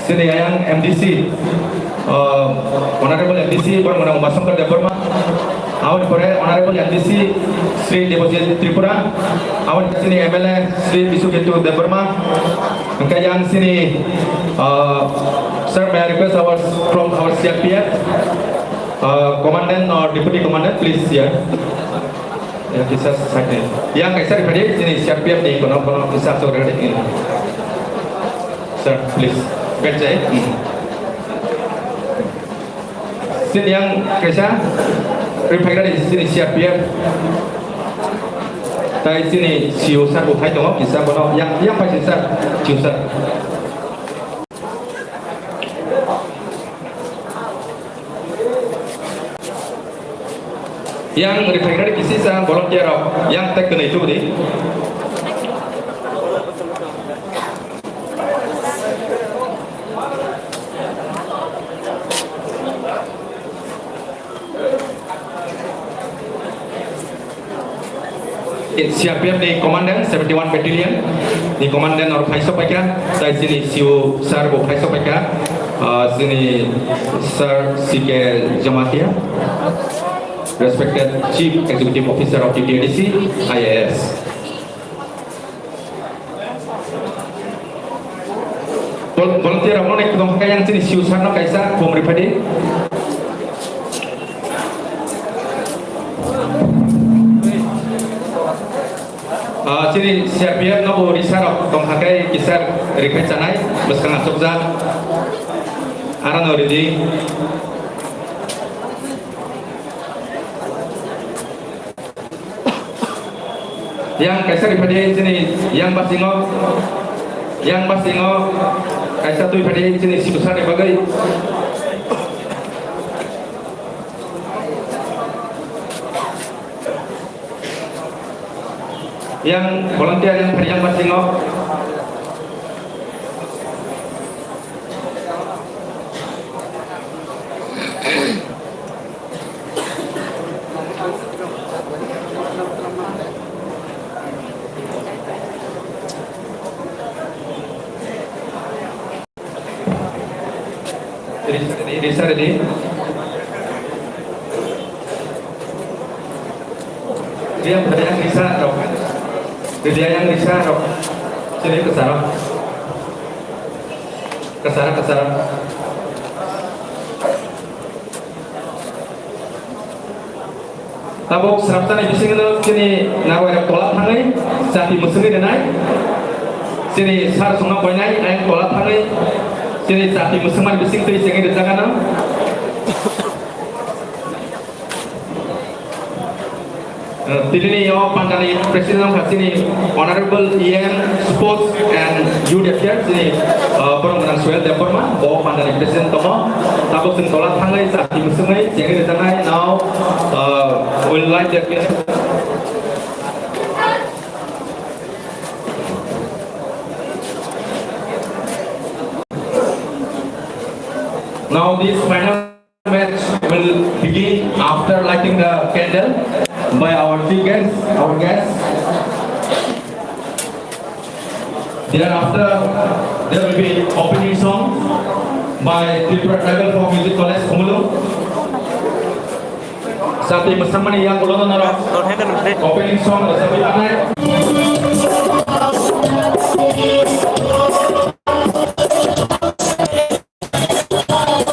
sini yang MDC, Honorable MDC Parmanang Basangkar Deparma, awal pore Honorable MDC Sri Debojit Tripura, awal sini MLA Sri Bisuketu Deparma, angka yang sini, sir, may I request from our CRPF, Commandant or Deputy Commandant, please here. Ya, bisa saja. Yang kaisar hadir sini CRPF ni kono bisa sore ini. Sir, please. Baca. Sini yang kaisar repair di sini CRPF. Dari sini siusar bukai dong, bisa kono yang pasti siusar. Yang refinery kisi sa volunteer yang tek kena itu di CRPF di Komandan 71 Battalion di Komandan or Paisok Peka dari sini siu sar bo Paisok Peka sini sar sike Jamatia, respected Chief Executive Officer of the DDC, IAS. Volunteer apa nih ketemu kayak yang sini siusan no kaisa pemeripadi. Sini CRPF no bo risarok tong hakai kisar rekai canai beskang asok zat aran oridi. Yang kaisar ipade sini yang basingo kaisar tu ipade sini sibusar bagai yang volunteer yang basingo Desa ini dia yang desa rok dia yang desa rok sini kesana tabok seraptan itu sini nawar tolak hangai sapi musuhi denai sini sar sungai banyak ayam tolak hangai sini sapi musuhan bising tu iseng di tangan Tini yo pandani Presiden kasini Honorable Ian Sports and Youth Affairs sini perempuan Suel Deparma bawa pandani Presiden tomo tabok sing tolak hangai sapi musuhi iseng di tangan now will like that. Now this final match will begin after lighting the candle by our guests. Thereafter, there will be opening song by Tripura Tribal Folk Music College, Kumulung. Sapi bersama ni yang ulun nara opening song sapi panai.